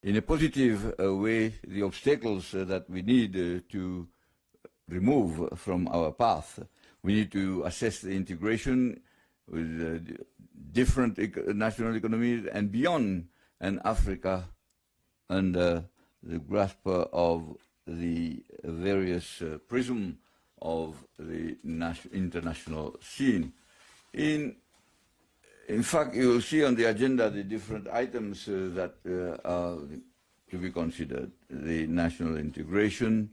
in a positive way the obstacles that we need to remove from our path. We need to assess the integration with different national economies and beyond, and Africa under the grasp of the various prism of the international scene. In fact, you will see on the agenda the different items that are to be considered: the national integration,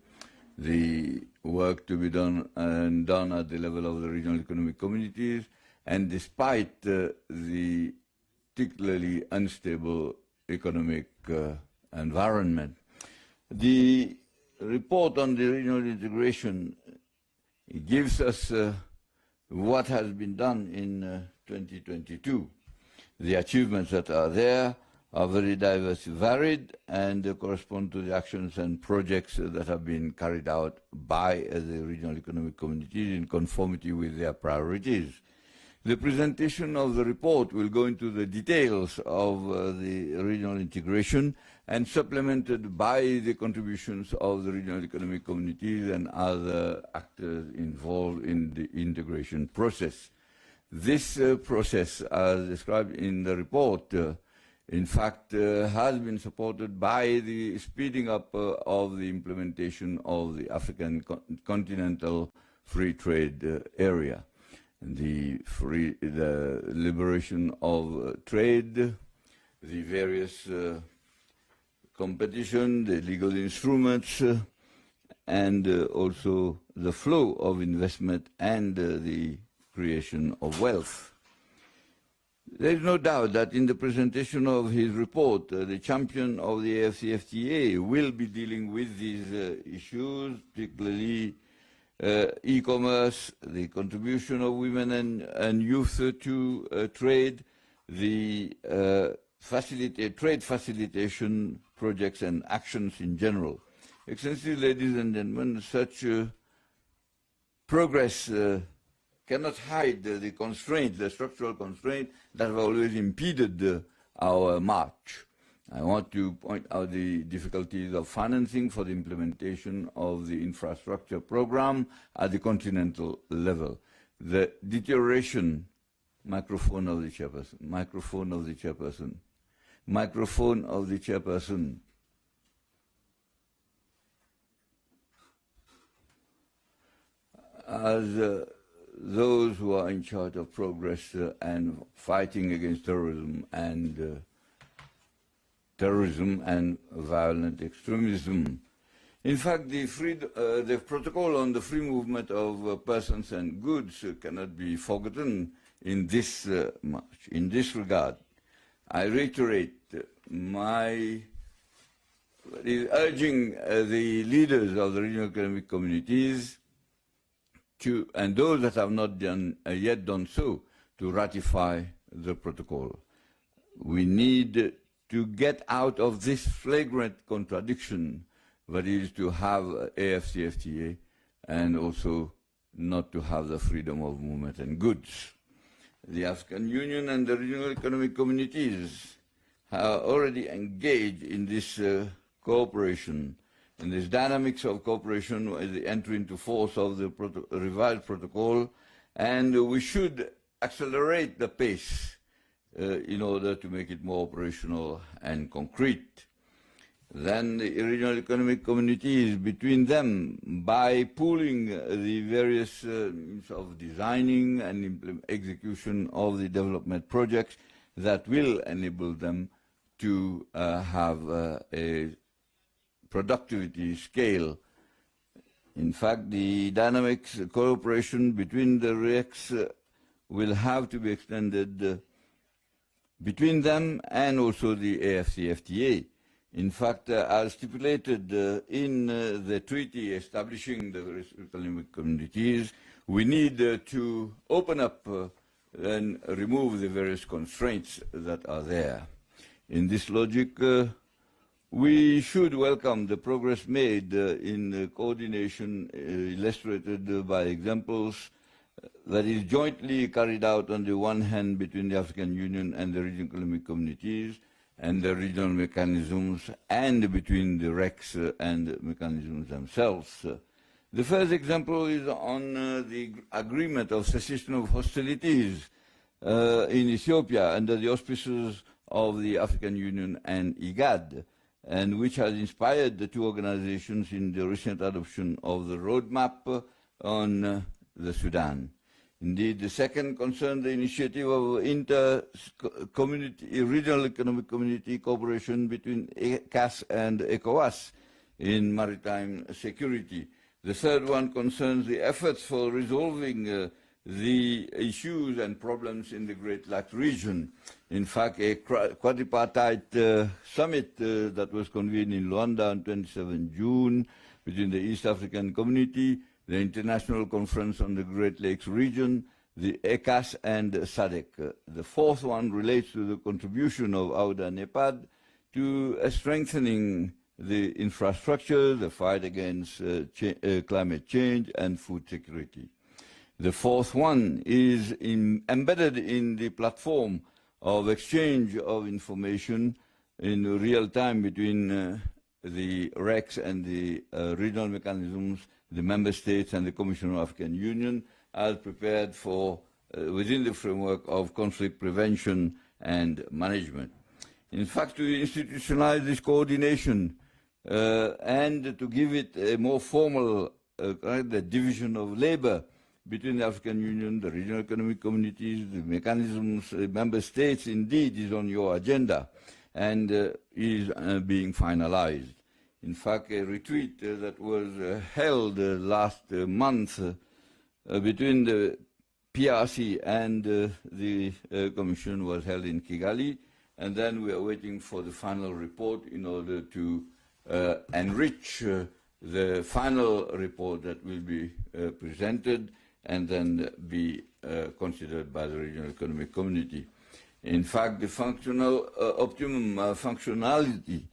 the work to be done at the level of the regional economic communities, and despite the particularly unstable economic environment. The report on the regional integration gives us what has been done in 2022. The achievements that are there are very diverse, varied, and correspond to the actions and projects that have been carried out by the regional economic communities in conformity with their priorities. The presentation of the report will go into the details of the regional integration and supplemented by the contributions of the regional economic communities and other actors involved in the integration process. This process, as described in the report, in fact, has been supported by the speeding up of the implementation of the African continental free trade area. The liberation of trade, the various competition, the legal instruments, and also the flow of investment and the creation of wealth. There is no doubt that in the presentation of his report, the champion of the AFCFTA will be dealing with these issues, particularly e-commerce, the contribution of women and youth to trade, the trade facilitation projects and actions in general. Excellencies, ladies and gentlemen, such progress cannot hide the constraints, the structural constraints that have always impeded our march. I want to point out the difficulties of financing for the implementation of the infrastructure program at the continental level. The deterioration, microphone of the chairperson, microphone of the chairperson, microphone of the chairperson. As those who are in charge of progress and fighting against terrorism and violent extremism. In fact, the protocol on the free movement of persons and goods cannot be forgotten in this march. In this regard, I reiterate my urging the leaders of the regional economic communities to, and those that have not yet done so, to ratify the protocol. We need to get out of this flagrant contradiction that is to have AFCFTA and also not to have the freedom of movement and goods. The African Union and the regional economic communities are already engaged in this cooperation, in this dynamics of cooperation with the entry into force of the revised protocol, and we should accelerate the pace in order to make it more operational and concrete. Then the regional economic communities between them, by pooling the various means of designing and execution of the development projects that will enable them to have a productivity scale. In fact, the dynamics cooperation between the RECs will have to be extended between them and also the AFCFTA. In fact, as stipulated in the treaty establishing the economic communities, we need to open up and remove the various constraints that are there. In this logic, we should welcome the progress made in the coordination illustrated by examples that is jointly carried out on the one hand between the African Union and the regional economic communities, and the regional mechanisms, and between the RECs and the mechanisms themselves. The first example is on the agreement of cessation of hostilities in Ethiopia under the auspices of the African Union and IGAD, and which has inspired the two organizations in the recent adoption of the roadmap on the Sudan. Indeed, the second concerned the initiative of inter-community, regional economic community cooperation between ECAS and ECOWAS in maritime security. The third one concerns the efforts for resolving the issues and problems in the Great Lakes region. In fact, a quadripartite summit that was convened in Luanda on 27 June between the East African Community, the International Conference on the Great Lakes region, the ECAS and SADC. The fourth one relates to the contribution of AUDA and EPAD to strengthening the infrastructure, the fight against climate change and food security. The fourth one is embedded in the platform of exchange of information in real time between the RECs and the regional mechanisms, the member states and the Commission of African Union, as prepared for within the framework of conflict prevention and management. In fact, to institutionalize this coordination and to give it a more formal the division of labor between the African Union, the regional economic communities, the mechanisms, the member states, indeed, is on your agenda and is being finalized. In fact, a retreat that was held last month between the PRC and the Commission was held in Kigali, and then we are waiting for the final report in order to enrich the final report that will be presented and then be considered by the regional economic community. In fact, the functional optimum functionality,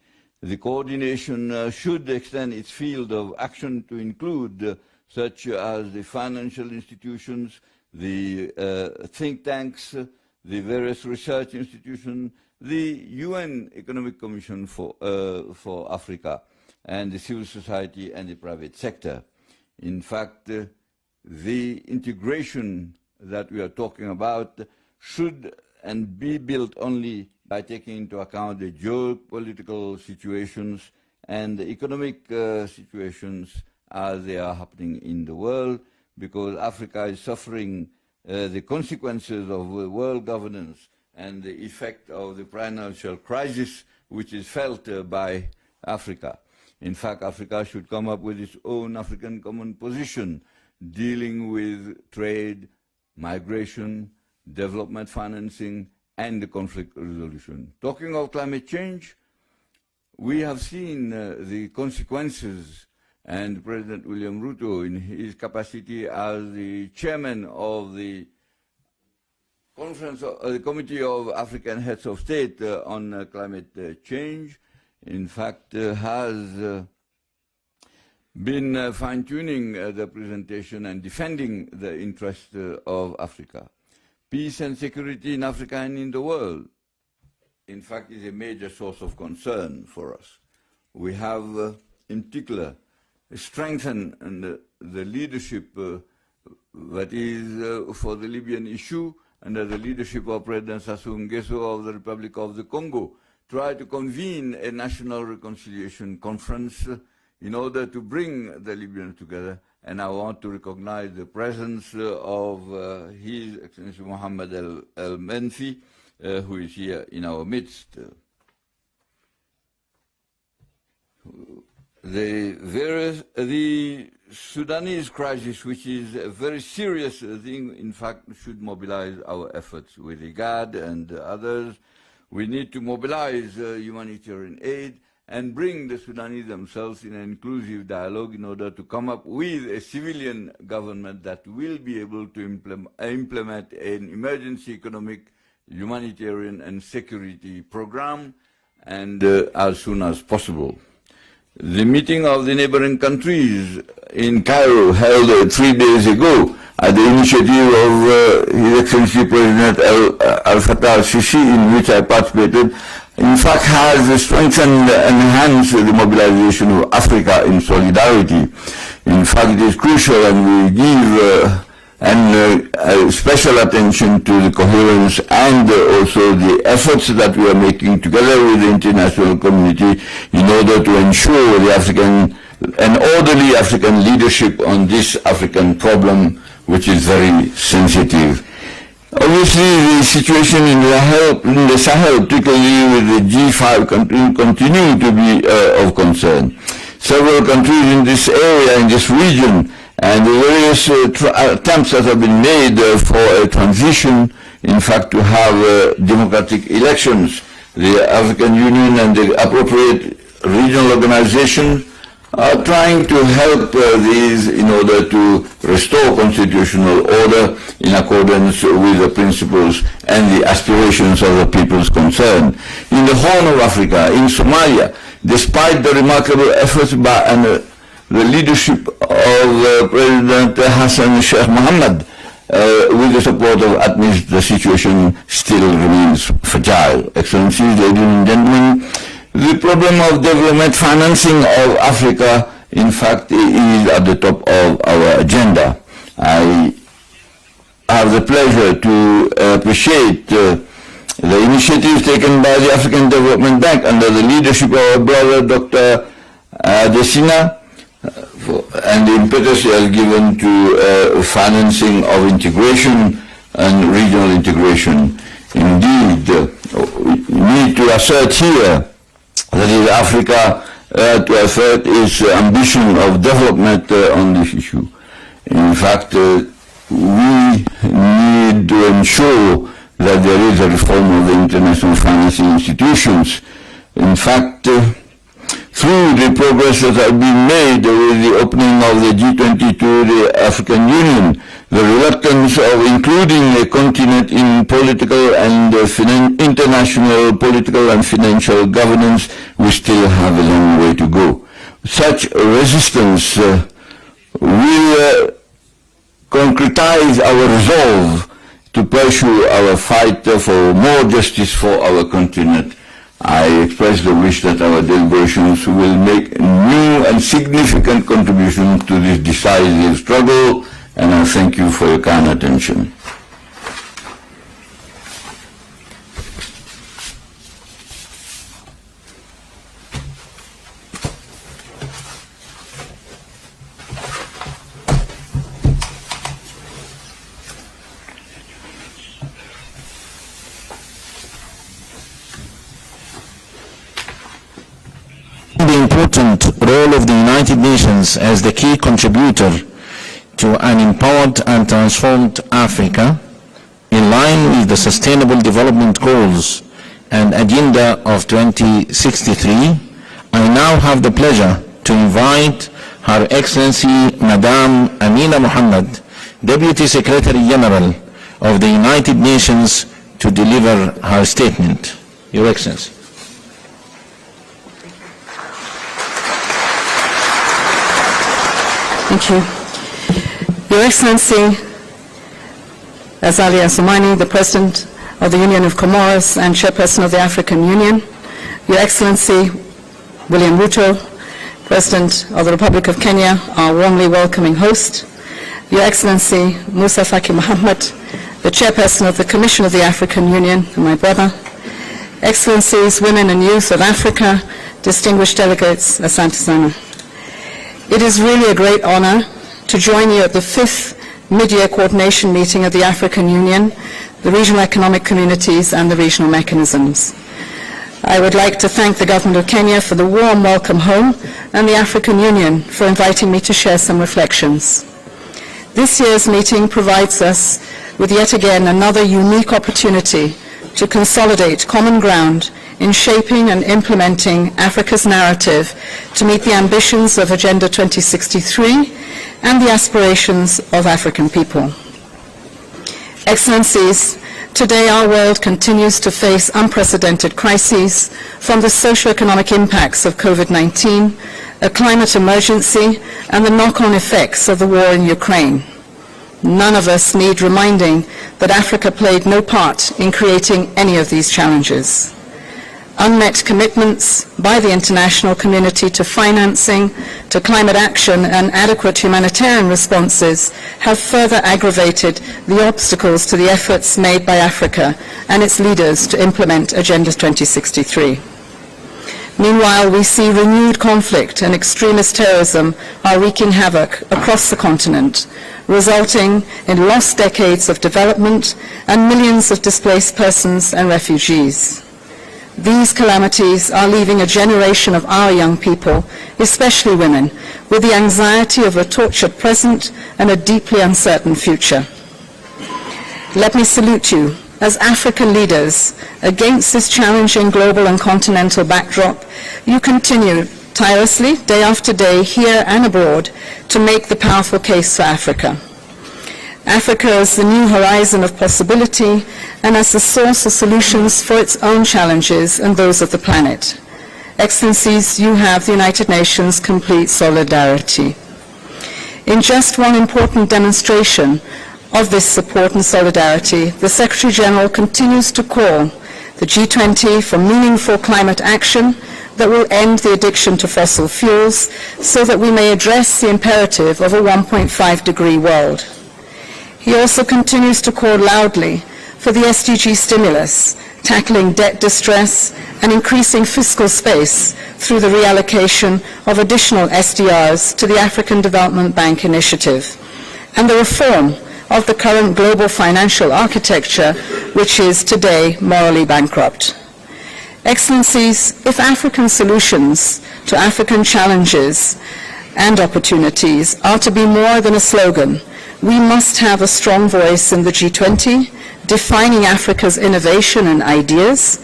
the coordination should extend its field of action to include such as the financial institutions, the think tanks, the various research institutions, the UN Economic Commission for Africa, and the civil society and the private sector. In fact, the integration that we are talking about should and be built only by taking into account the geopolitical situations and the economic situations as they are happening in the world, because Africa is suffering the consequences of world governance and the effect of the financial crisis which is felt by Africa. In fact, Africa should come up with its own African common position dealing with trade, migration, development financing, and the conflict resolution. Talking of climate change, we have seen the consequences, and President William Ruto, in his capacity as the chairman of the conference, the Committee of African Heads of State on climate change, in fact, has been fine-tuning the presentation and defending the interests of Africa. Peace and security in Africa and in the world, in fact, is a major source of concern for us. We have, in particular, strengthened the leadership that is for the Libyan issue under the leadership of President Sassou Nguesso of the Republic of the Congo, try to convene a national reconciliation conference in order to bring the Libyans together. And I want to recognize the presence of His Excellency Mohammed El-Menfi, who is here in our midst. The Sudanese crisis, which is a very serious thing, in fact, should mobilize our efforts with IGAD and others. We need to mobilize humanitarian aid and bring the Sudanese themselves in an inclusive dialogue in order to come up with a civilian government that will be able to implement an emergency economic, humanitarian and security program, and as soon as possible. The meeting of the neighboring countries in Cairo held 3 days ago at the initiative of His Excellency President Al-Fattah al-Sisi, in which I participated, in fact, has strengthened and enhanced the mobilization of Africa in solidarity. In fact, it is crucial, and we give special attention to the coherence and also the efforts that we are making together with the international community in order to ensure an orderly African leadership on this African problem, which is very sensitive. Obviously, the situation in the Sahel, particularly with the G5 countries, continue to be of concern. Several countries in this area, in this region, and the various attempts that have been made for a transition, in fact, to have democratic elections. The African Union and the appropriate regional organizations are trying to help these in order to restore constitutional order in accordance with the principles and the aspirations of the peoples concerned. In the Horn of Africa, in Somalia, despite the remarkable efforts by the leadership of President Hassan Sheikh Mohammed, with the support of ATMIS, the situation still remains fragile. Excellencies, ladies and gentlemen, the problem of development financing of Africa, in fact, is at the top of our agenda. I have the pleasure to appreciate the initiatives taken by the African Development Bank under the leadership of our brother, Dr. Desina, and the impetus has given to financing of integration and regional integration. Indeed, we need to assert here that is Africa to assert its ambition of development on this issue. In fact, we need to ensure that there is a reform of the international financing institutions. In fact, through the progress that has been made with the opening of the G20 to the African Union, the reluctance of including a continent in political and international political and financial governance, we still have a long way to go. Such resistance will concretize our resolve to pursue our fight for more justice for our continent. I express the wish that our deliberations will make new and significant contributions to this decisive struggle, and I thank you for your kind attention. The important role of the United Nations as the key contributor to an empowered and transformed Africa in line with the Sustainable Development Goals and Agenda of 2063, I now have the pleasure to invite Her Excellency Madame Amina Mohammed, Deputy Secretary General of the United Nations, to deliver her statement. Your Excellency. Thank you. Your Excellency, Azali Assoumani, the President of the Union of Comoros and Chairperson of the African Union, Your Excellency, William Ruto, President of the Republic of Kenya, our warmly welcoming host, Your Excellency, Musa Faki Mohammed, the Chairperson of the Commission of the African Union, and my brother, Excellencies, women and youth of Africa, distinguished delegates, Asante Sana. It is really a great honor to join you at the 5th mid-year coordination meeting of the African Union, the regional economic communities and the regional mechanisms. I would like to thank the Government of Kenya for the warm welcome home and the African Union for inviting me to share some reflections. This year's meeting provides us with yet again another unique opportunity to consolidate common ground in shaping and implementing Africa's narrative to meet the ambitions of Agenda 2063 and the aspirations of African people. Excellencies, today our world continues to face unprecedented crises, from the socio-economic impacts of COVID-19, a climate emergency, and the knock-on effects of the war in Ukraine. None of us need reminding that Africa played no part in creating any of these challenges. unmet commitments by the international community to financing, to climate action and adequate humanitarian responses have further aggravated the obstacles to the efforts made by Africa and its leaders to implement Agenda 2063. Meanwhile, we see renewed conflict and extremist terrorism are wreaking havoc across the continent, resulting in lost decades of development and millions of displaced persons and refugees. These calamities are leaving a generation of our young people, especially women, with the anxiety of a tortured present and a deeply uncertain future. Let me salute you as African leaders. Against this challenging global and continental backdrop, you continue tirelessly, day after day, here and abroad, to make the powerful case for Africa. Africa is the new horizon of possibility and as the source of solutions for its own challenges and those of the planet. Excellencies, you have the United Nations' complete solidarity. In just one important demonstration of this support and solidarity, the Secretary General continues to call the G20 for meaningful climate action that will end the addiction to fossil fuels so that we may address the imperative of a 1.5-degree world. He also continues to call loudly for the SDG stimulus, tackling debt distress and increasing fiscal space through the reallocation of additional SDRs to the African Development Bank initiative, and the reform of the current global financial architecture, which is today morally bankrupt. Excellencies, if African solutions to African challenges and opportunities are to be more than a slogan, we must have a strong voice in the G20, defining Africa's innovation and ideas,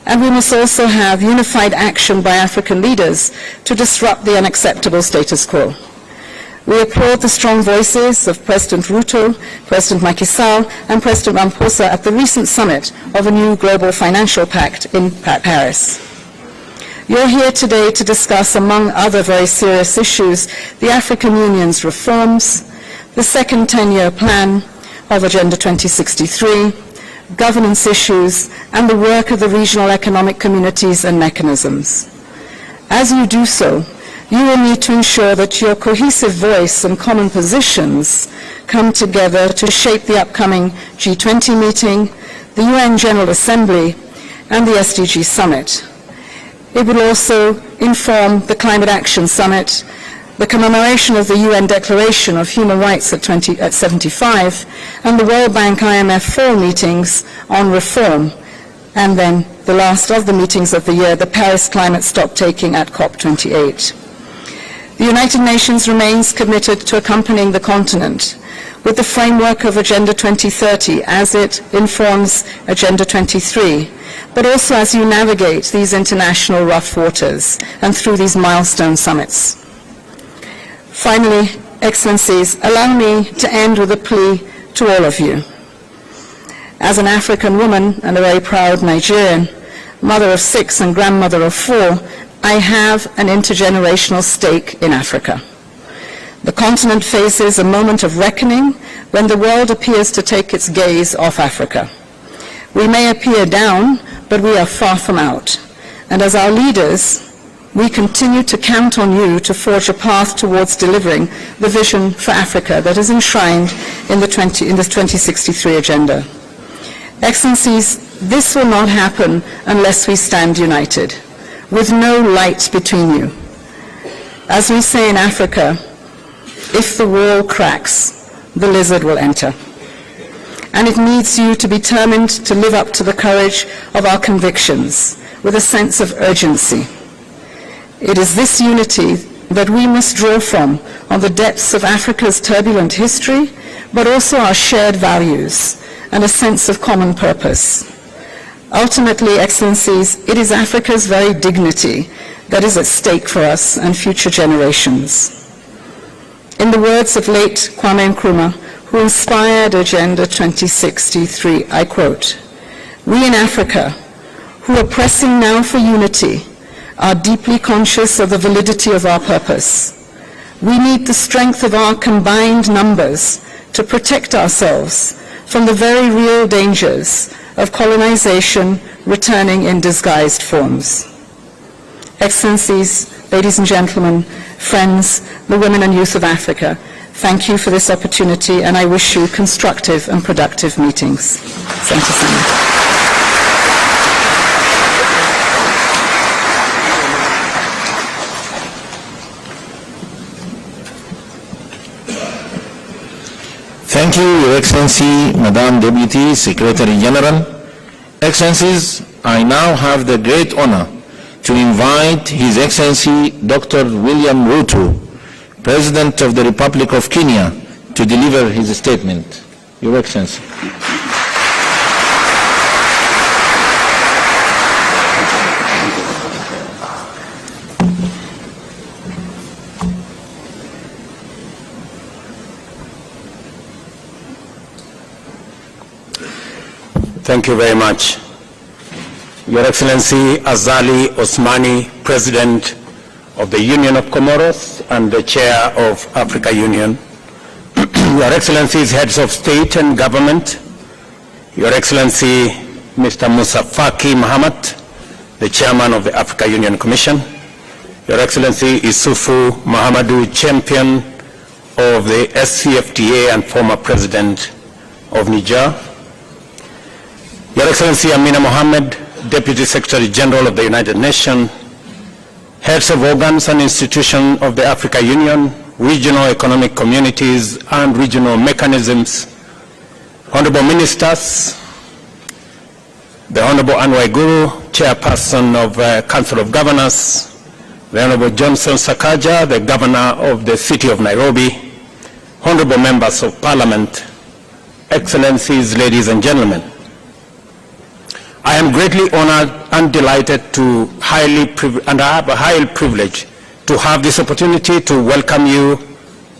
and we must also have unified action by African leaders to disrupt the unacceptable status quo. We applaud the strong voices of President Ruto, President Macky Sall, and President Ramaphosa at the recent summit of a new global financial pact in Paris. You're here today to discuss, among other very serious issues, the African Union's reforms, the second 10-year plan of Agenda 2063, governance issues, and the work of the regional economic communities and mechanisms. As you do so, you will need to ensure that your cohesive voice and common positions come together to shape the upcoming G20 meeting, the UN General Assembly, and the SDG Summit. It will also inform the Climate Action Summit, the commemoration of the UN Declaration of Human Rights at 75, and the World Bank IMF fall meetings on reform, and then the last of the meetings of the year, the Paris Climate Stocktaking at COP28. The United Nations remains committed to accompanying the continent with the framework of Agenda 2030 as it informs Agenda 23, but also as you navigate these international rough waters and through these milestone summits. Finally, Excellencies, allow me to end with a plea to all of you. As an African woman and a very proud Nigerian, mother of 6 and grandmother of 4, I have an intergenerational stake in Africa. The continent faces a moment of reckoning when the world appears to take its gaze off Africa. We may appear down, but we are far from out. And as our leaders, we continue to count on you to forge a path towards delivering the vision for Africa that is enshrined in the 2063 agenda. Excellencies, this will not happen unless we stand united, with no light between you. As we say in Africa, if the wall cracks, the lizard will enter. And it needs you to be determined to live up to the courage of our convictions with a sense of urgency. It is this unity that we must draw from on the depths of Africa's turbulent history, but also our shared values and a sense of common purpose. Ultimately, Excellencies, it is Africa's very dignity that is at stake for us and future generations. In the words of late Kwame Nkrumah, who inspired Agenda 2063, I quote, "We in Africa, who are pressing now for unity, are deeply conscious of the validity of our purpose. We need the strength of our combined numbers to protect ourselves from the very real dangers of colonization, returning in disguised forms. Excellencies, ladies and gentlemen, friends, the women and youth of Africa, thank you for this opportunity, and I wish you constructive and productive meetings. Asante sana. Thank you, Your Excellency, Madam Deputy Secretary General. Excellencies, I now have the great honor to invite His Excellency Dr. William Ruto, President of the Republic of Kenya, to deliver his statement. Your Excellency. Thank you very much. Your Excellency Azali Osmani, President of the Union of Comoros and the Chair of Africa Union. Your Excellencies, Heads of State and Government, Your Excellency Mr. Musa Faki Mahamat, the Chairman of the Africa Union Commission, Your Excellency Isufu Mahamadou, Champion of the SCFTA and former President of Niger, Your Excellency Amina Mohammed, Deputy Secretary General of the United Nations, heads of organs and institutions of the Africa Union, regional economic communities and regional mechanisms, honorable ministers, the Honorable Anwar Guru, Chairperson of Council of Governors, the Honorable Johnson Sakaja, the Governor of the City of Nairobi, honorable members of Parliament, Excellencies, ladies and gentlemen. I am greatly honored and delighted to and I have a high privilege to have this opportunity to welcome you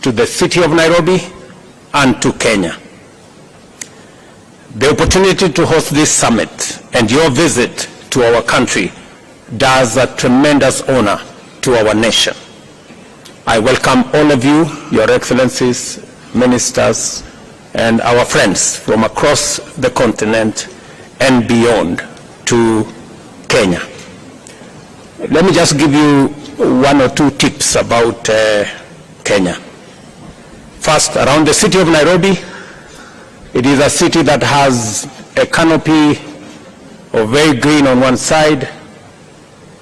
to the city of Nairobi and to Kenya. The opportunity to host this summit and your visit to our country does a tremendous honor to our nation. I welcome all of you, Your Excellencies, ministers, and our friends from across the continent and beyond to Kenya. Let me just give you one or two tips about Kenya. First, around the city of Nairobi, it is a city that has a canopy of very green on one side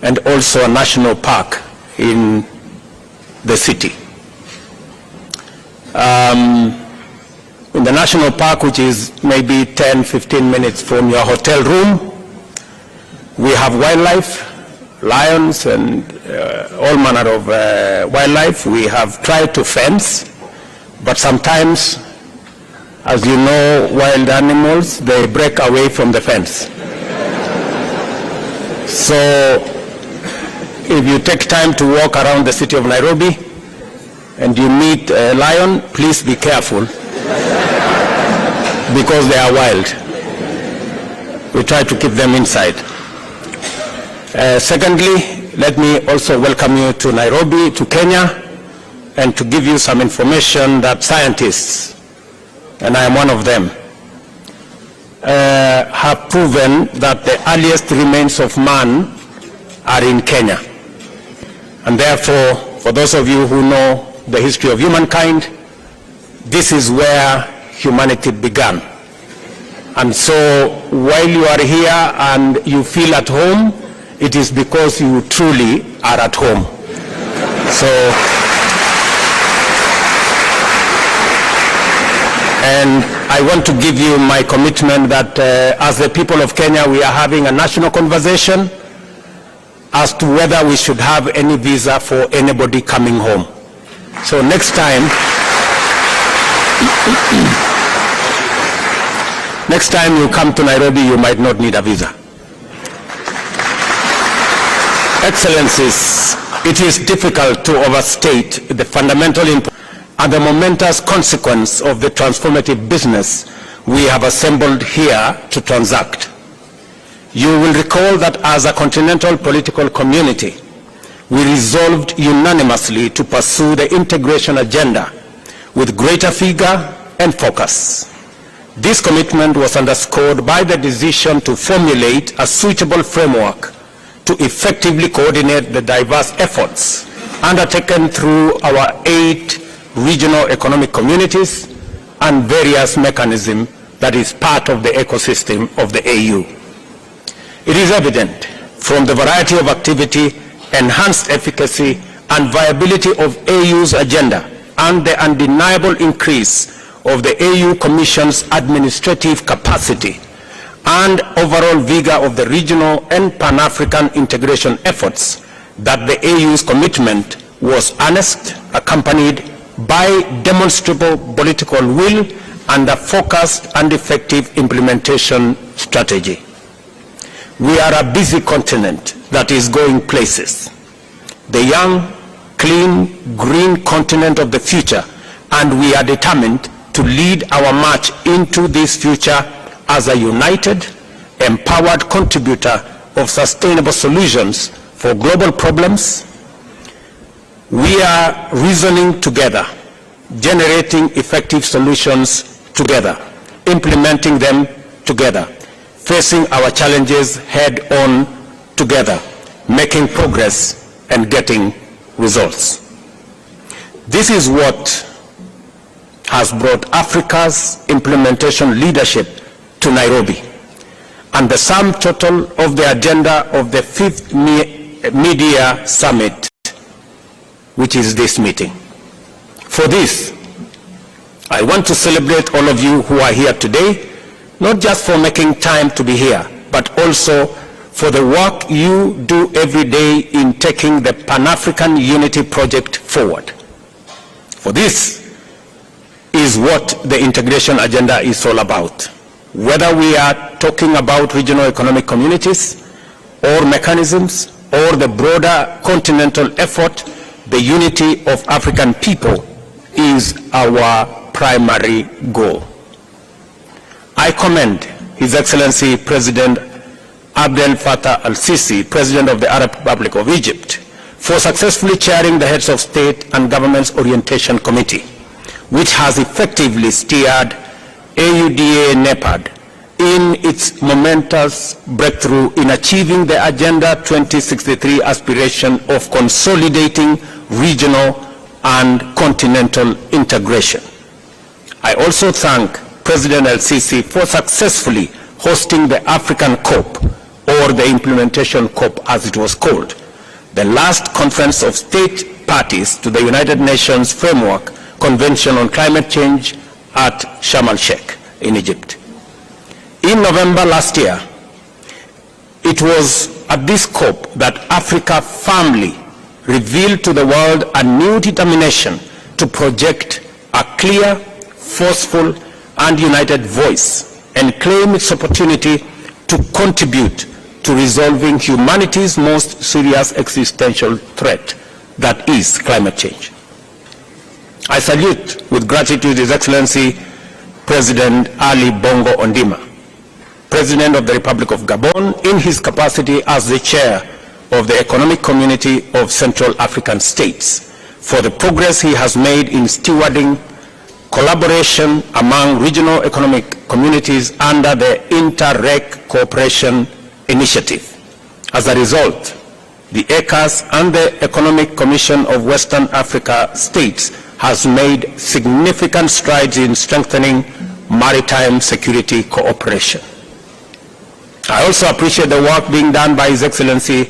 and also a national park in the city. In the national park, which is maybe 10-15 minutes from your hotel room, we have wildlife, lions and all manner of wildlife. We have tried to fence, but sometimes, as you know, wild animals, they break away from the fence. So if you take time to walk around the city of Nairobi and you meet a lion, please be careful because they are wild. We try to keep them inside. Secondly, let me also welcome you to Nairobi, to Kenya, and to give you some information that scientists, and I am one of them, have proven that the earliest remains of man are in Kenya. And therefore, for those of you who know the history of humankind, this is where humanity began. And so while you are here and you feel at home, it is because you truly are at home. So, and I want to give you my commitment that as the people of Kenya, we are having a national conversation as to whether we should have any visa for anybody coming home. So next time, next time you come to Nairobi, you might not need a visa. Excellencies, it is difficult to overstate the fundamental importance and the momentous consequence of the transformative business we have assembled here to transact. You will recall that as a continental political community, we resolved unanimously to pursue the integration agenda with greater vigor and focus. This commitment was underscored by the decision to formulate a suitable framework to effectively coordinate the diverse efforts undertaken through our 8 regional economic communities and various mechanisms that is part of the ecosystem of the AU. It is evident from the variety of activity, enhanced efficacy and viability of AU's agenda and the undeniable increase of the AU Commission's administrative capacity and overall vigor of the regional and Pan-African integration efforts that the AU's commitment was earnest, accompanied by demonstrable political will and a focused and effective implementation strategy. We are a busy continent that is going places. The young, clean, green continent of the future, and we are determined to lead our march into this future as a united, empowered contributor of sustainable solutions for global problems. We are reasoning together, generating effective solutions together, implementing them together, facing our challenges head on together, making progress and getting results. This is what has brought Africa's implementation leadership to Nairobi, and the sum total of the agenda of the 5th Media Summit, which is this meeting. For this, I want to celebrate all of you who are here today, not just for making time to be here, but also for the work you do every day in taking the Pan-African Unity Project forward. For this is what the integration agenda is all about. Whether we are talking about regional economic communities or mechanisms or the broader continental effort, the unity of African people is our primary goal. I commend His Excellency President Abdel Fattah al-Sisi, President of the Arab Republic of Egypt, for successfully chairing the Heads of State and Government's Orientation Committee, which has effectively steered AUDA-NEPAD in its momentous breakthrough in achieving the Agenda 2063 aspiration of consolidating regional and continental integration. I also thank President El-Sisi for successfully hosting the African COP, or the Implementation COP as it was called, the last conference of state parties to the United Nations Framework Convention on Climate Change at Sharm el-Sheikh in Egypt. In November last year, it was at this COP that Africa firmly revealed to the world a new determination to project a clear, forceful, and united voice and claim its opportunity to contribute to resolving humanity's most serious existential threat, that is climate change. I salute with gratitude His Excellency President Ali Bongo Ondimba, President of the Republic of Gabon, in his capacity as the chair of the Economic Community of Central African States, for the progress he has made in stewarding collaboration among regional economic communities under the Inter-Reg Cooperation Initiative. As a result, the ECAS and the Economic Commission of Western Africa States has made significant strides in strengthening maritime security cooperation. I also appreciate the work being done by His Excellency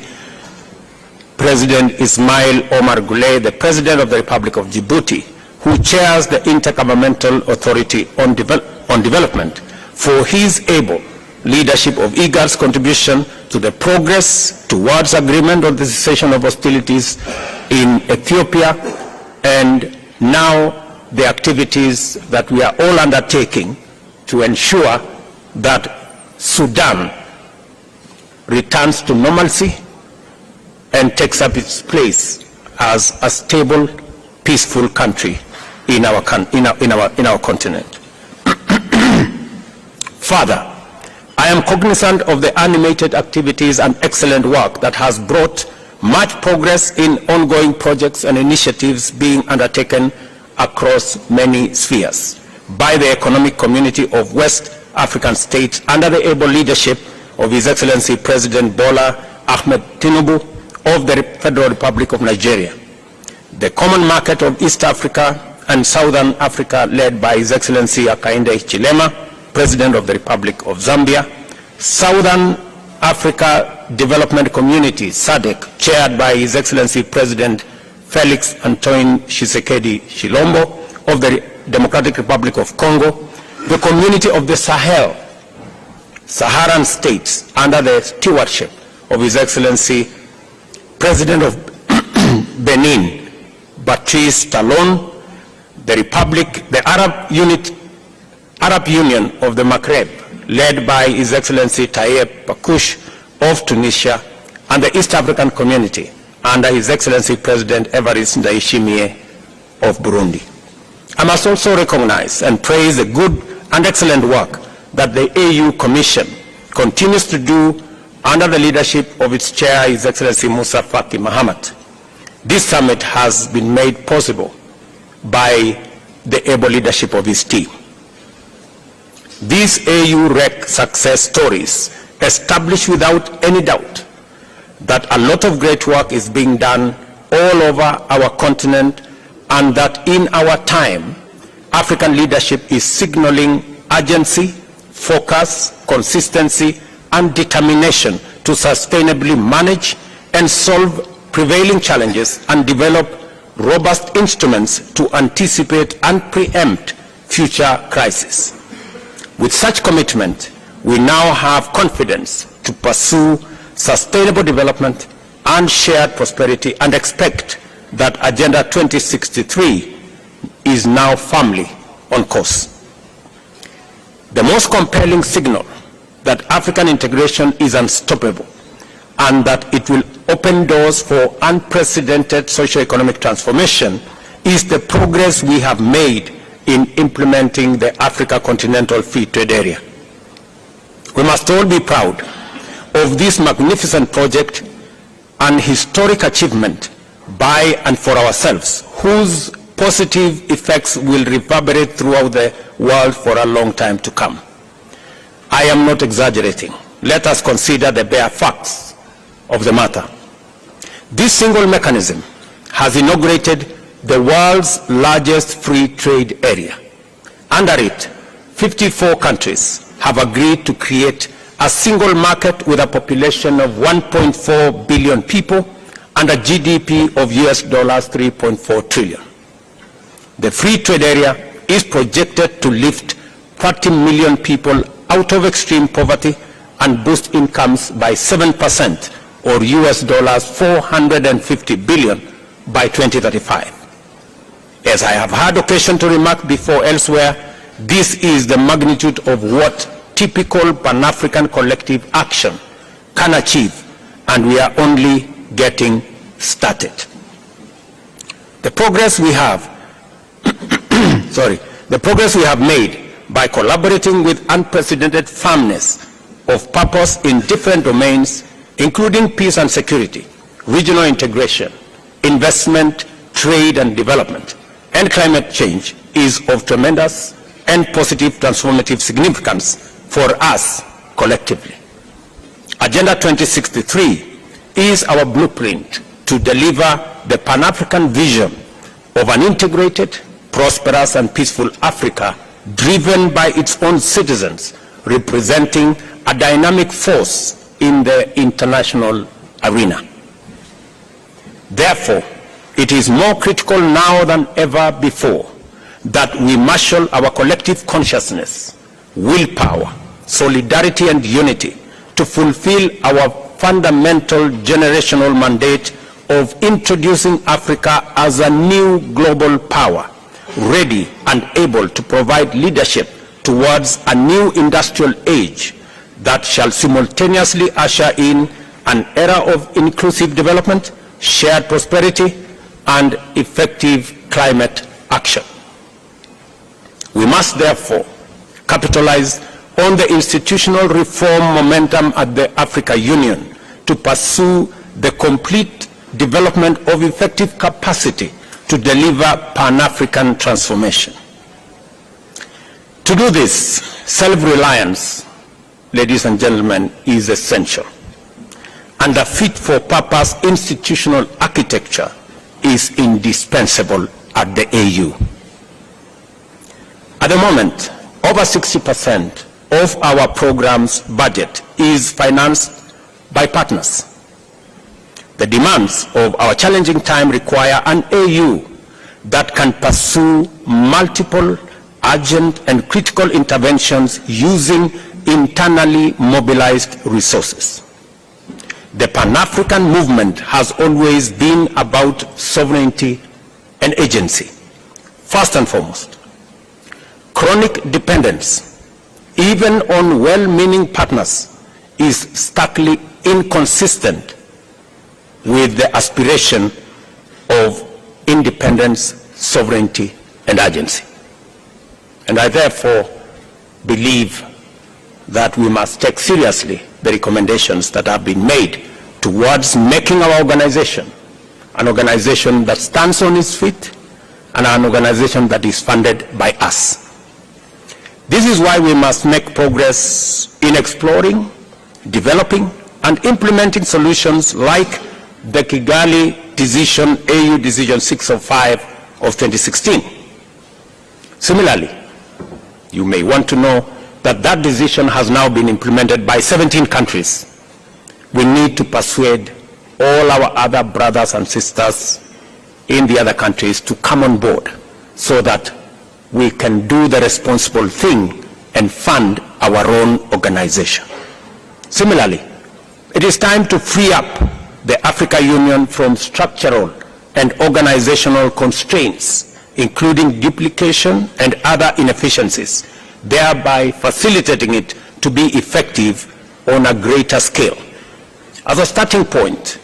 President Ismail Omar Guelleh, the President of the Republic of Djibouti, who chairs the Intergovernmental Authority on Development, for his able leadership of IGAD's contribution to the progress towards agreement on the cessation of hostilities in Ethiopia, and now the activities that we are all undertaking to ensure that Sudan returns to normalcy and takes up its place as a stable, peaceful country in our continent. Further, I am cognizant of the animated activities and excellent work that has brought much progress in ongoing projects and initiatives being undertaken across many spheres. by the Economic Community of West African States under the able leadership of His Excellency President Bola Ahmed Tinubu of the Federal Republic of Nigeria. The Common Market of East Africa and Southern Africa, led by His Excellency Hakainde Hichilema, President of the Republic of Zambia. Southern Africa Development Community, SADC, chaired by His Excellency President Felix Antoine Tshisekedi Tshilombo of the Democratic Republic of Congo. The Community of the Sahel, Saharan states, under the stewardship of His Excellency President of Benin, Patrice Talon. The Arab Union of the Maghreb, led by His Excellency Tayeb Pakush of Tunisia, and the East African Community under His Excellency President Evariste Ndayishimiye of Burundi. I must also recognize and praise the good and excellent work that the AU Commission continues to do under the leadership of its chair, His Excellency Musa Faki Mahamat. This summit has been made possible by the able leadership of his team. These AU-REC success stories establish without any doubt that a lot of great work is being done all over our continent, and that in our time, African leadership is signaling urgency, focus, consistency, and determination to sustainably manage and solve prevailing challenges and develop robust instruments to anticipate and preempt future crises. With such commitment, we now have confidence to pursue sustainable development and shared prosperity, and expect that Agenda 2063 is now firmly on course. The most compelling signal that African integration is unstoppable and that it will open doors for unprecedented socio-economic transformation is the progress we have made in implementing the Africa Continental Free Trade Area. We must all be proud of this magnificent project and historic achievement by and for ourselves, whose positive effects will reverberate throughout the world for a long time to come. I am not exaggerating. Let us consider the bare facts of the matter. This single mechanism has inaugurated the world's largest free trade area. Under it, 54 countries have agreed to create a single market with a population of 1.4 billion people and a GDP of US dollars 3.4 trillion. The free trade area is projected to lift 30 million people out of extreme poverty and boost incomes by 7%, or US dollars 450 billion by 2035. As I have had occasion to remark before elsewhere, this is the magnitude of what typical Pan-African collective action can achieve, and we are only getting started. The progress we have the progress we have made by collaborating with unprecedented firmness of purpose in different domains, including peace and security, regional integration, investment, trade and development, and climate change, is of tremendous and positive transformative significance for us collectively. Agenda 2063 is our blueprint to deliver the Pan-African vision of an integrated, prosperous and peaceful Africa driven by its own citizens, representing a dynamic force in the international arena. Therefore, it is more critical now than ever before that we marshal our collective consciousness, willpower, solidarity and unity to fulfill our fundamental generational mandate of introducing Africa as a new global power, ready and able to provide leadership towards a new industrial age that shall simultaneously usher in an era of inclusive development, shared prosperity, and effective climate action. We must therefore capitalize on the institutional reform momentum at the Africa Union to pursue the complete development of effective capacity to deliver Pan-African transformation. To do this, self-reliance, ladies and gentlemen, is essential. And a fit-for-purpose institutional architecture is indispensable at the AU. At the moment, over 60% of our program's budget is financed by partners. The demands of our challenging time require an AU that can pursue multiple urgent and critical interventions using internally mobilized resources. The Pan-African movement has always been about sovereignty and agency. First and foremost, chronic dependence, even on well-meaning partners, is starkly inconsistent with the aspiration of independence, sovereignty, and agency. And I therefore believe that we must take seriously the recommendations that have been made towards making our organization an organization that stands on its feet and an organization that is funded by us. This is why we must make progress in exploring, developing, and implementing solutions like the Kigali Decision, AU Decision 605 of 2016. Similarly, you may want to know that that decision has now been implemented by 17 countries. We need to persuade all our other brothers and sisters in the other countries to come on board so that we can do the responsible thing and fund our own organization. Similarly, it is time to free up the African Union from structural and organizational constraints, including duplication and other inefficiencies, thereby facilitating it to be effective on a greater scale. As a starting point,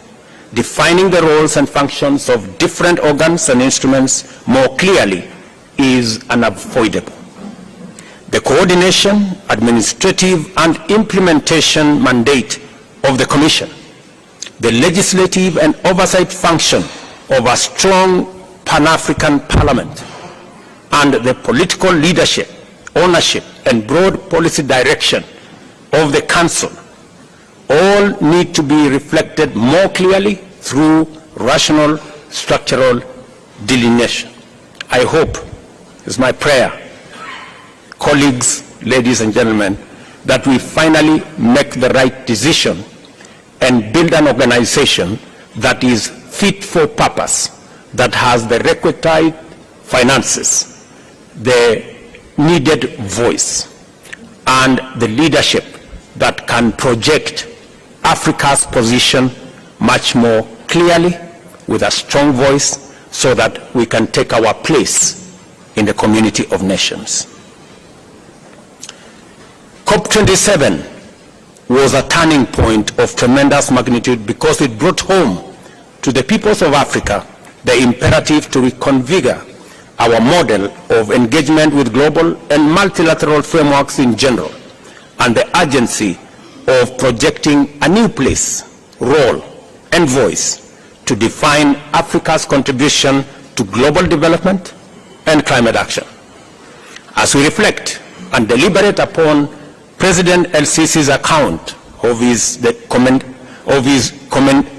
defining the roles and functions of different organs and instruments more clearly is unavoidable. The coordination, administrative, and implementation mandate of the Commission, the legislative and oversight function of a strong Pan-African Parliament, and the political leadership, ownership, and broad policy direction of the Council all need to be reflected more clearly through rational structural delineation. I hope, it's my prayer, colleagues, ladies and gentlemen, that we finally make the right decision and build an organization that is fit for purpose, that has the requisite finances, the needed voice, and the leadership that can project Africa's position much more clearly with a strong voice so that we can take our place in the community of nations. COP27 was a turning point of tremendous magnitude because it brought home to the peoples of Africa the imperative to reconfigure our model of engagement with global and multilateral frameworks in general, and the urgency of projecting a new place, role, and voice to define Africa's contribution to global development and climate action. As we reflect and deliberate upon President El-Sisi's account of his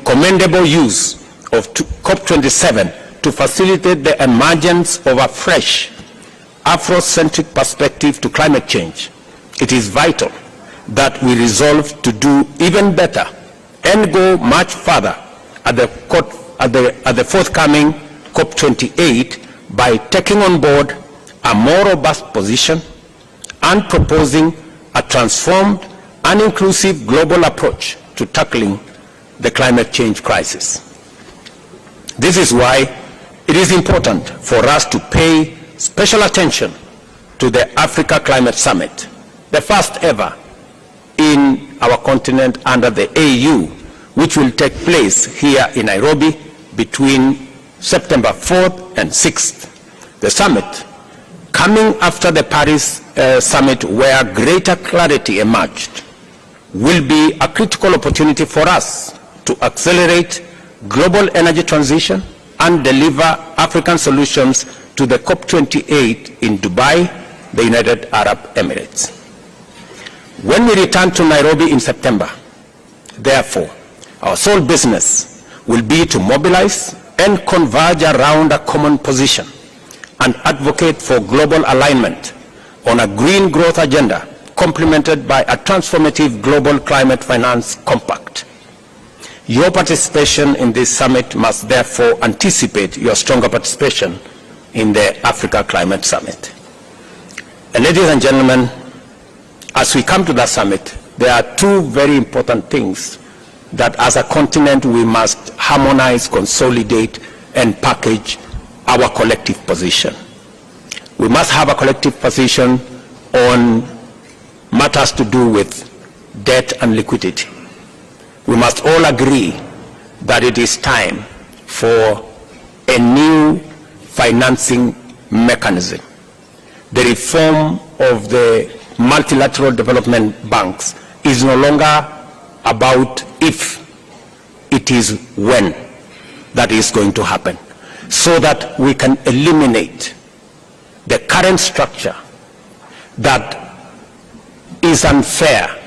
commendable use of COP27 to facilitate the emergence of a fresh Afrocentric perspective to climate change, it is vital that we resolve to do even better and go much further at the forthcoming COP28 by taking on board a more robust position and proposing a transformed and inclusive global approach to tackling the climate change crisis. This is why it is important for us to pay special attention to the Africa Climate Summit, the first ever in our continent under the AU, which will take place here in Nairobi between September 4th and 6th. The summit, coming after the Paris summit where greater clarity emerged, will be a critical opportunity for us to accelerate global energy transition and deliver African solutions to the COP28 in Dubai the United Arab Emirates. When we return to Nairobi in September, therefore, our sole business will be to mobilize and converge around a common position and advocate for global alignment on a green growth agenda complemented by a transformative global climate finance compact. Your participation in this summit must therefore anticipate your stronger participation in the Africa Climate Summit. And ladies and gentlemen, as we come to that summit, there are two very important things that as a continent we must harmonize, consolidate, and package our collective position. We must have a collective position on matters to do with debt and liquidity. We must all agree that it is time for a new financing mechanism. The reform of the multilateral development banks is no longer about if, it is when that is going to happen, so that we can eliminate the current structure that is unfair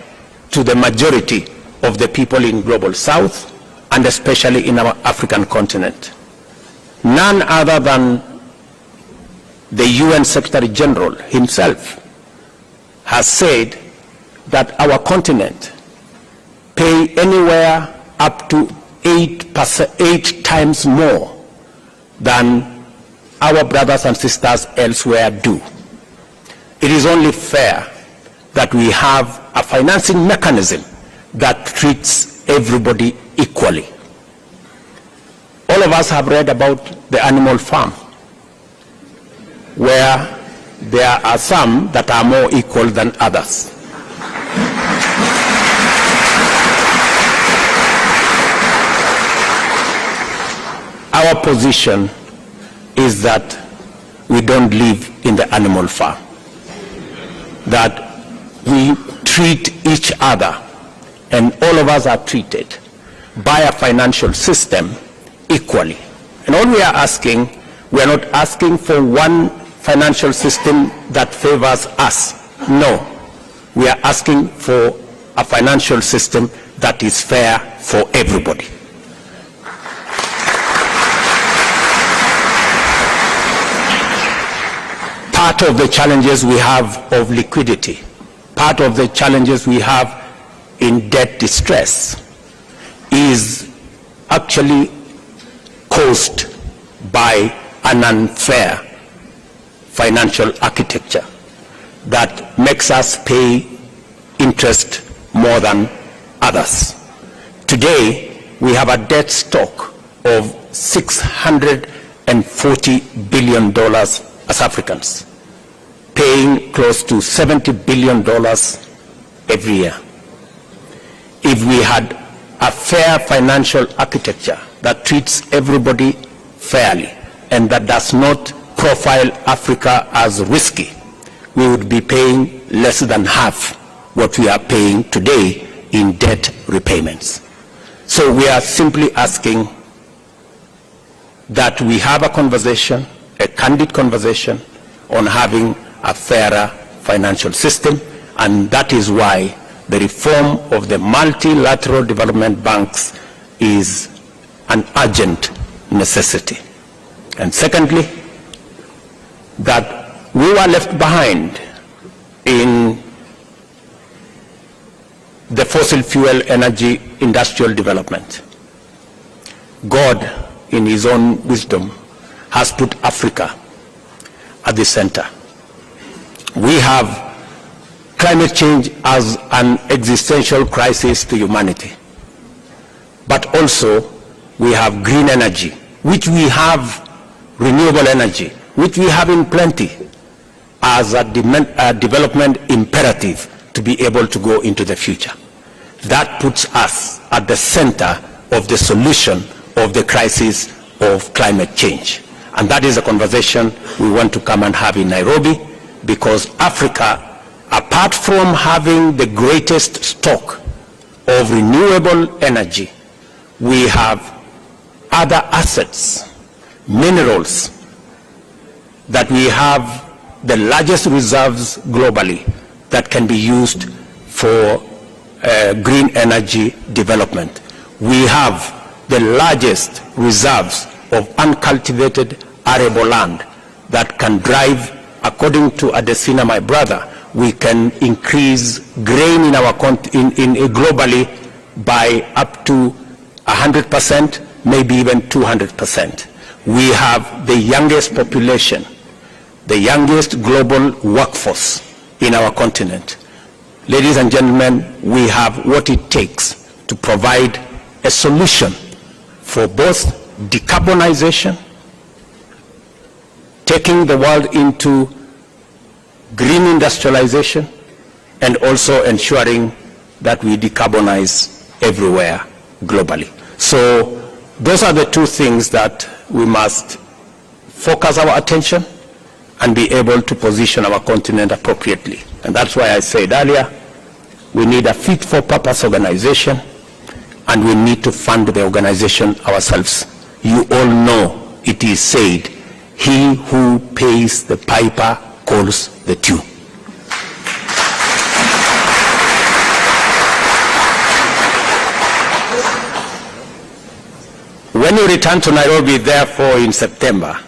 to the majority of the people in Global South and especially in our African continent. None other than the UN Secretary General himself has said that our continent pay anywhere up to 8 times more than our brothers and sisters elsewhere do. It is only fair that we have a financing mechanism that treats everybody equally. All of us have read about the animal farm, where there are some that are more equal than others. Our position is that we don't live in the animal farm, that we treat each other, and all of us are treated by a financial system equally. And all we are asking, we are not asking for one financial system that favors us. No, we are asking for a financial system that is fair for everybody. Part of the challenges we have of liquidity, part of the challenges we have in debt distress is actually caused by an unfair financial architecture that makes us pay interest more than others. Today, we have a debt stock of $640 billion as Africans, paying close to $70 billion every year. If we had a fair financial architecture that treats everybody fairly and that does not profile Africa as risky, we would be paying less than half what we are paying today in debt repayments. So we are simply asking that we have a conversation, a candid conversation on having a fairer financial system, and that is why the reform of the multilateral development banks is an urgent necessity. And secondly, that we were left behind in the fossil fuel energy industrial development. God, in his own wisdom, has put Africa at the center. We have climate change as an existential crisis to humanity. But also, we have green energy, which we have renewable energy, which we have in plenty, as a development imperative to be able to go into the future. That puts us at the center of the solution of the crisis of climate change. And that is a conversation we want to come and have in Nairobi, because Africa, apart from having the greatest stock of renewable energy, we have other assets, minerals, that we have the largest reserves globally that can be used for green energy development. We have the largest reserves of uncultivated arable land that can drive, according to Adesina, my brother, we can increase grain in our globally by up to 100%, maybe even 200%. We have the youngest population, the youngest global workforce in our continent. Ladies and gentlemen, we have what it takes to provide a solution for both decarbonization, taking the world into green industrialization, and also ensuring that we decarbonize everywhere globally. So those are the two things that we must focus our attention and be able to position our continent appropriately. And that's why I said earlier, we need a fit-for-purpose organization, and we need to fund the organization ourselves. You all know it is said, he who pays the piper calls the tune. When we return to Nairobi, therefore, in September,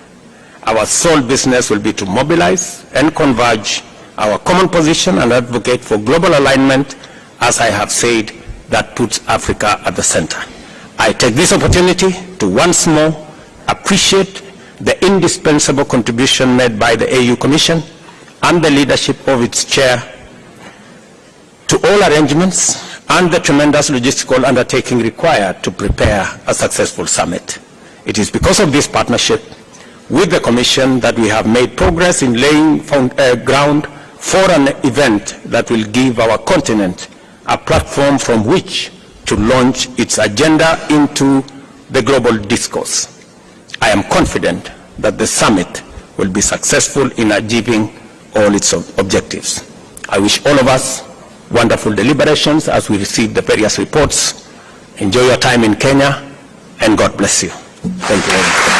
our sole business will be to mobilize and converge our common position and advocate for global alignment, as I have said, that puts Africa at the center. I take this opportunity to once more appreciate the indispensable contribution made by the AU Commission and the leadership of its chair to all arrangements and the tremendous logistical undertaking required to prepare a successful summit. It is because of this partnership with the Commission that we have made progress in laying ground for an event that will give our continent a platform from which to launch its agenda into the global discourse. I am confident that the summit will be successful in achieving all its objectives. I wish all of us wonderful deliberations as we receive the various reports. Enjoy your time in Kenya, and God bless you. Thank you very much.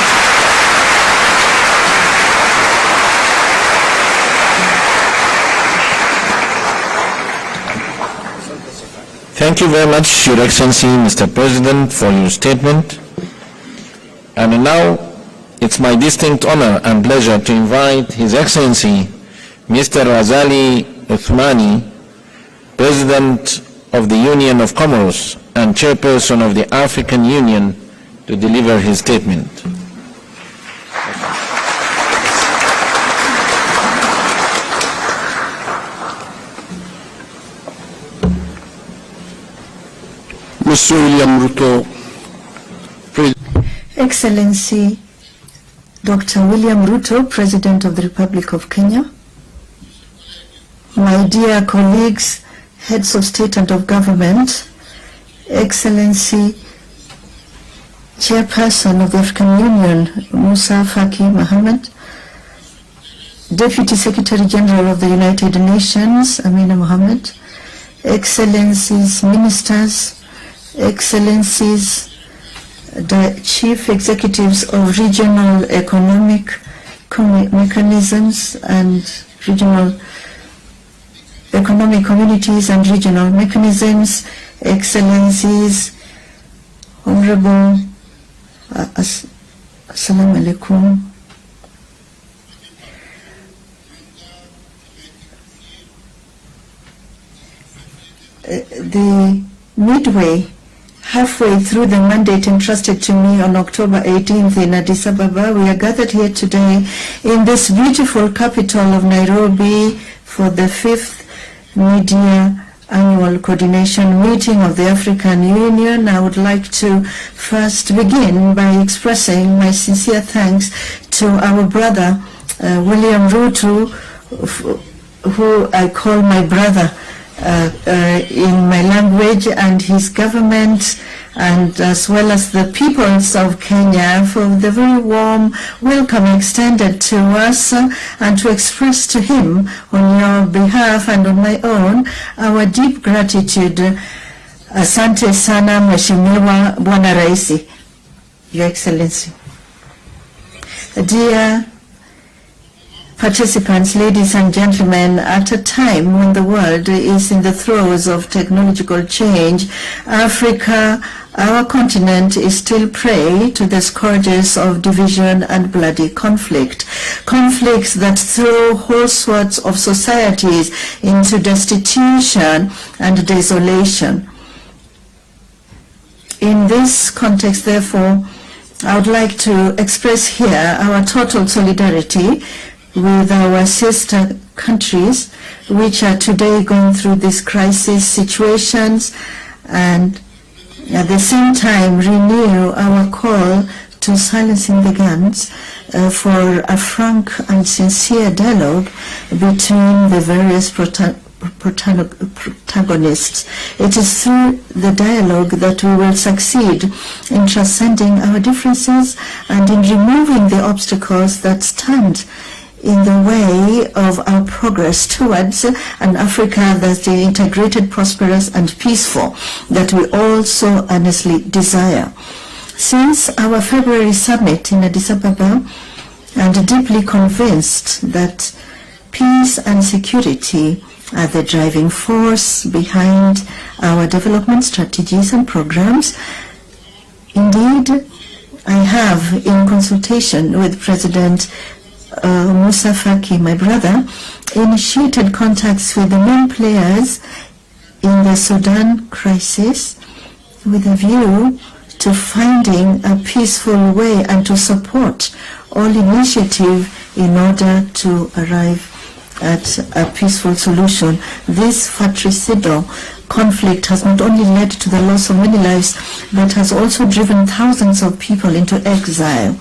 Thank you very much, Your Excellency, Mr. President, for your statement. And now, it's my distinct honor and pleasure to invite His Excellency, Mr. Azali Othmani, President of the Union of Comoros and Chairperson of the African Union, to deliver his statement. Mr. William Ruto, Excellency Dr. William Ruto, President of the Republic of Kenya, my dear colleagues, heads of state and of government, Excellency Chairperson of the African Union, Musa Faki Mohammed, Deputy Secretary General of the United Nations, Amina Mohammed, Excellencies Ministers, Excellencies, the Chief Executives of Regional Economic Mechanisms and Regional Economic Communities and Regional Mechanisms, Excellencies, Honorable, Assalamu alaikum. The midway, halfway through the mandate entrusted to me on October 18th in Addis Ababa, we are gathered here today in this beautiful capital of Nairobi for the 5th Media Annual Coordination Meeting of the African Union. I would like to first begin by expressing my sincere thanks to our brother, William Ruto, who I call my brother in my language, and his government, and as well as the peoples of Kenya, for the very warm welcome extended to us, and to express to him on your behalf and on my own our deep gratitude. Asante sana Mheshimiwa Bwana Raisi, Your Excellency. Dear participants, ladies and gentlemen, at a time when the world is in the throes of technological change, Africa, our continent, is still prey to the scourges of division and bloody conflict. Conflicts that throw whole swaths of societies into destitution and desolation. In this context, therefore, I would like to express here our total solidarity with our sister countries, which are today going through these crisis situations, and at the same time renew our call to silencing the guns for a frank and sincere dialogue between the various protagonists. It is through the dialogue that we will succeed in transcending our differences and in removing the obstacles that stand in the way of our progress towards an Africa that's integrated, prosperous, and peaceful that we all so earnestly desire. Since our February summit in Addis Ababa, and deeply convinced that peace and security are the driving force behind our development strategies and programs. Indeed, I have, in consultation with President Musa Faki, my brother, initiated contacts with the main players in the Sudan crisis with a view to finding a peaceful way and to support all initiative in order to arrive at a peaceful solution. This fratricidal conflict has not only led to the loss of many lives, but has also driven thousands of people into exile.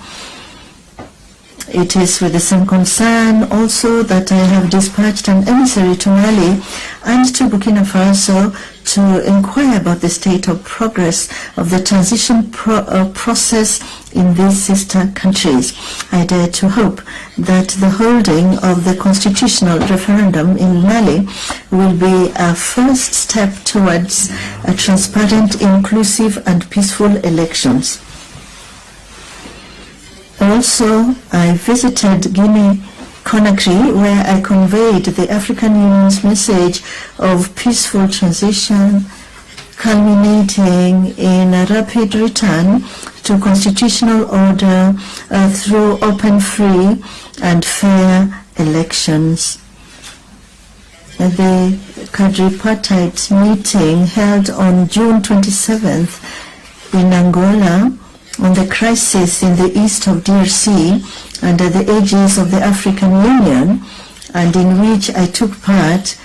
It is with the same concern also that I have dispatched an emissary to Mali and to Burkina Faso to inquire about the state of progress of the transition process in these sister countries. I dare to hope that the holding of the constitutional referendum in Mali will be a first step towards a transparent, inclusive, and peaceful elections. Also, I visited Guinea-Conakry, where I conveyed the African Union's message of peaceful transition, culminating in a rapid return to constitutional order through open, free, and fair elections. The quadripartite meeting held on June 27th in Angola on the crisis in the east of DRC under the aegis of the African Union, and in which I took part,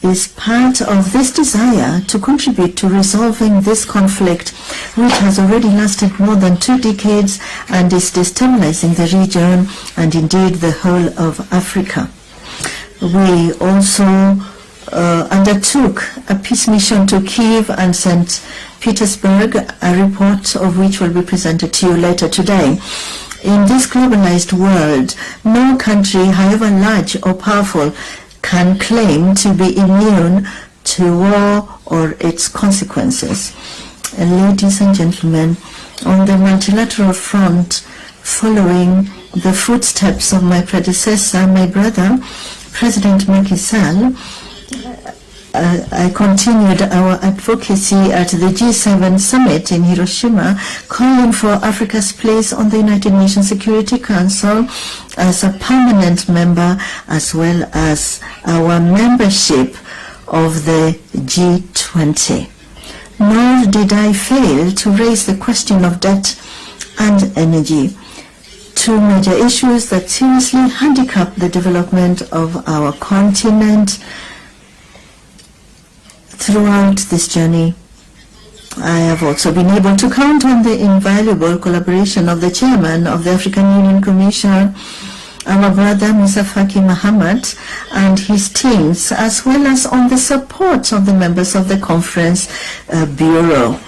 is part of this desire to contribute to resolving this conflict, which has already lasted more than 2 decades and is destabilizing the region and indeed the whole of Africa. We also undertook a peace mission to Kyiv and St. Petersburg, a report of which will be presented to you later today. In this globalized world, no country, however large or powerful, can claim to be immune to war or its consequences. Ladies and gentlemen, on the multilateral front, following the footsteps of my predecessor, my brother, President Macky Sall, I continued our advocacy at the G7 summit in Hiroshima, calling for Africa's place on the United Nations Security Council as a permanent member, as well as our membership of the G20. Nor did I fail to raise the question of debt and energy, 2 major issues that seriously handicap the development of our continent. Throughout this journey, I have also been able to count on the invaluable collaboration of the chairman of the African Union Commission, our brother Musa Faki Mahamat, and his teams, as well as on the support of the members of the conference bureau.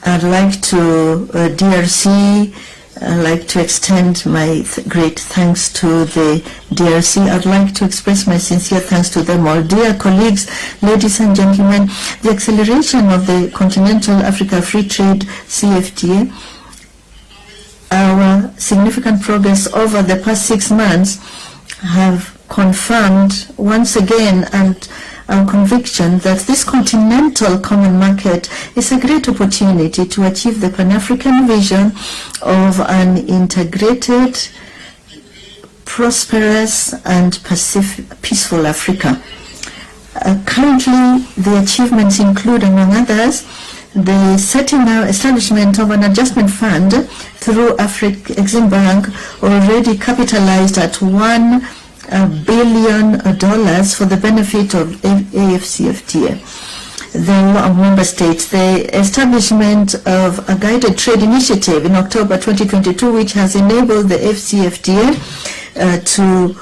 I'd like to DRC. I'd like to extend my great thanks to the DRC. I'd like to express my sincere thanks to them all. Dear colleagues, ladies and gentlemen, the acceleration of the Continental Africa Free Trade CFTA, our significant progress over the past 6 months have confirmed once again and our conviction that this continental common market is a great opportunity to achieve the Pan-African vision of an integrated, prosperous and peaceful Africa. Currently, the achievements include, among others, the establishment of an adjustment fund through Exim Bank, already capitalized at $1 billion for the benefit of AFCFTA. The member states, the establishment of a guided trade initiative in October 2022, which has enabled the AFCFTA to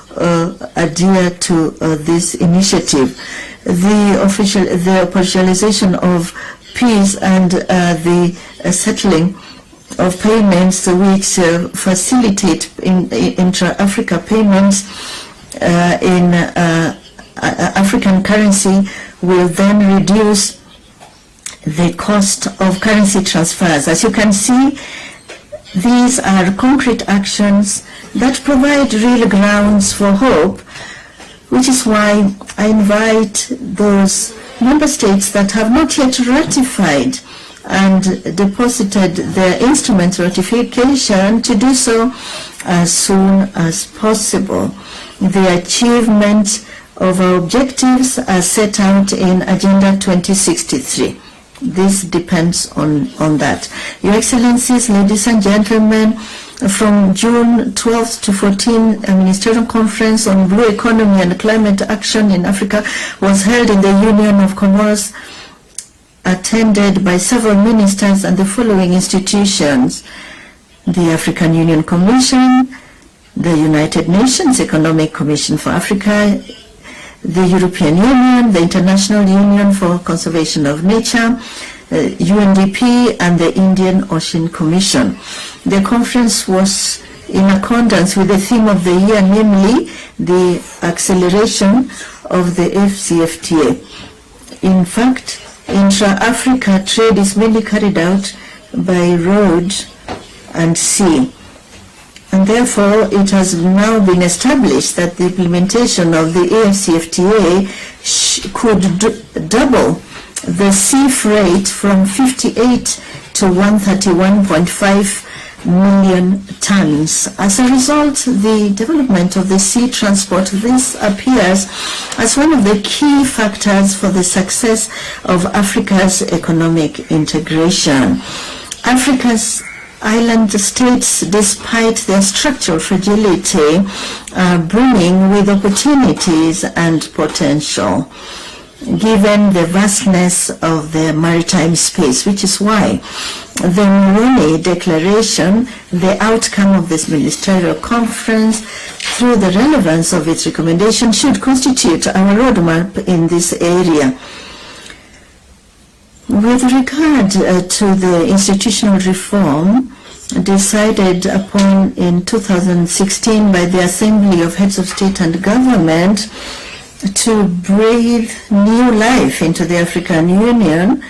adhere to this initiative. The officialization of peace and the settling of payments which facilitate intra-Africa payments in African currency will then reduce the cost of currency transfers. As you can see, these are concrete actions that provide real grounds for hope, which is why I invite those member states that have not yet ratified and deposited their instrument ratification to do so as soon as possible. The achievement of our objectives are set out in Agenda 2063. This depends on that. Your Excellencies, ladies and gentlemen, from June 12th to 14th, a ministerial conference on blue economy and climate action in Africa was held in the Union of Comoros, attended by several ministers and the following institutions: the African Union Commission, the United Nations Economic Commission for Africa, the European Union, the International Union for Conservation of Nature, UNDP, and the Indian Ocean Commission. The conference was in accordance with the theme of the year, namely the acceleration of the FCFTA. In fact, intra-Africa trade is mainly carried out by road and sea. And therefore, it has now been established that the implementation of the AFCFTA could double the sea freight from 58 to 131.5 million tons. As a result, the development of the sea transport, this appears as one of the key factors for the success of Africa's economic integration. Africa's island states, despite their structural fragility, are brimming with opportunities and potential, given the vastness of their maritime space, which is why the Manyora Declaration, the outcome of this ministerial conference, through the relevance of its recommendation, should constitute our roadmap in this area. With regard to the institutional reform decided upon in 2016 by the Assembly of Heads of State and Government to breathe new life into the African Union,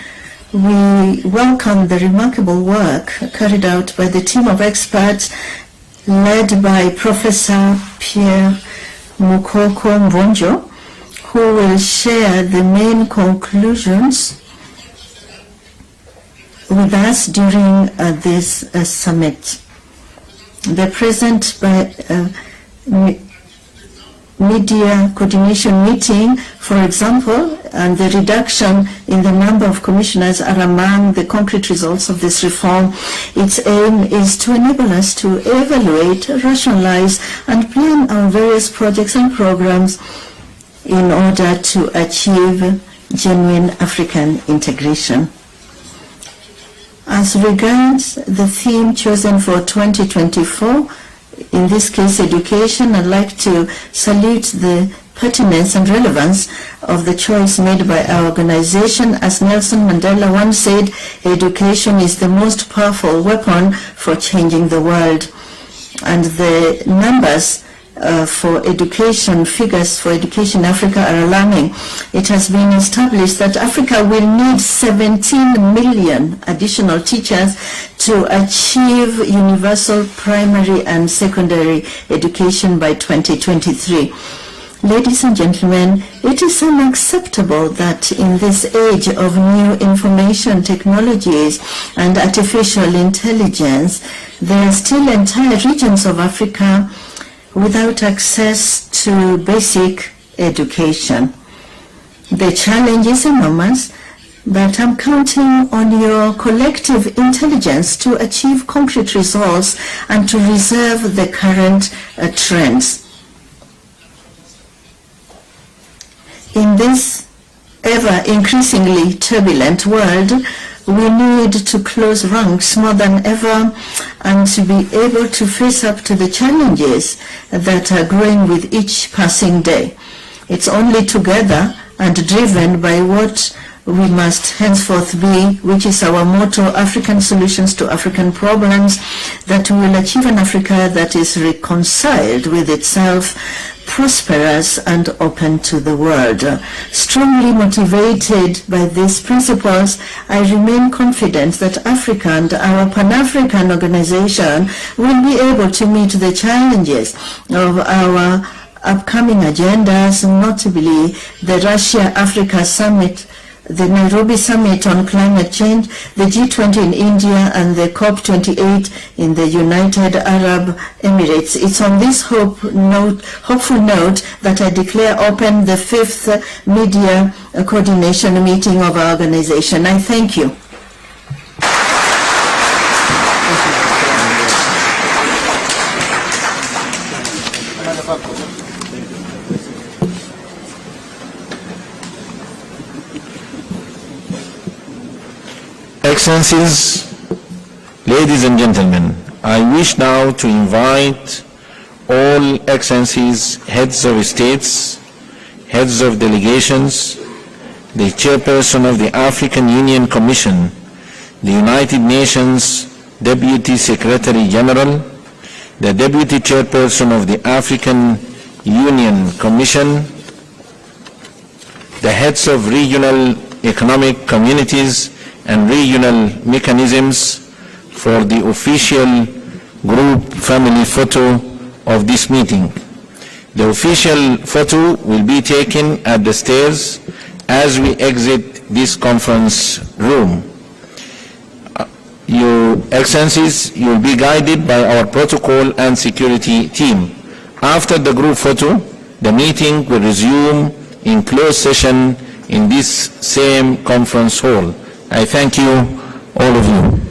we welcome the remarkable work carried out by the team of experts led by Professor Pierre Mukoko Mbonjo, who will share the main conclusions with us during this summit. The present media coordination meeting, for example, and the reduction in the number of commissioners are among the concrete results of this reform. Its aim is to enable us to evaluate, rationalize, and plan our various projects and programs in order to achieve genuine African integration. As regards the theme chosen for 2024, in this case education, I'd like to salute the pertinence and relevance of the choice made by our organization. As Nelson Mandela once said, education is the most powerful weapon for changing the world. And the numbers for education, figures for education in Africa are alarming. It has been established that Africa will need 17 million additional teachers to achieve universal primary and secondary education by 2023. Ladies and gentlemen, it is unacceptable that in this age of new information technologies and artificial intelligence, there are still entire regions of Africa without access to basic education. The challenge is enormous, but I'm counting on your collective intelligence to achieve concrete results and to reserve the current trends. In this ever increasingly turbulent world, we need to close ranks more than ever and to be able to face up to the challenges that are growing with each passing day. It's only together and driven by what we must henceforth be, which is our motto, African solutions to African problems, that we will achieve an Africa that is reconciled with itself, prosperous and open to the world. Strongly motivated by these principles, I remain confident that Africa and our Pan-African organization will be able to meet the challenges of our upcoming agendas, notably the Russia-Africa Summit, the Nairobi Summit on Climate Change, the G20 in India, and the COP28 in the United Arab Emirates. It's on this hopeful note that I declare open the 5th Media Coordination Meeting of our organization. I thank you. Excellencies, ladies and gentlemen, I wish now to invite all Excellencies, heads of states, heads of delegations, the chairperson of the African Union Commission, the United Nations Deputy Secretary General, the Deputy Chairperson of the African Union Commission, the heads of regional economic communities and regional mechanisms for the official group family photo of this meeting. The official photo will be taken at the stairs as we exit this conference room. Your Excellencies, you will be guided by our protocol and security team. After the group photo, the meeting will resume in closed session in this same conference hall. I thank you, all of you.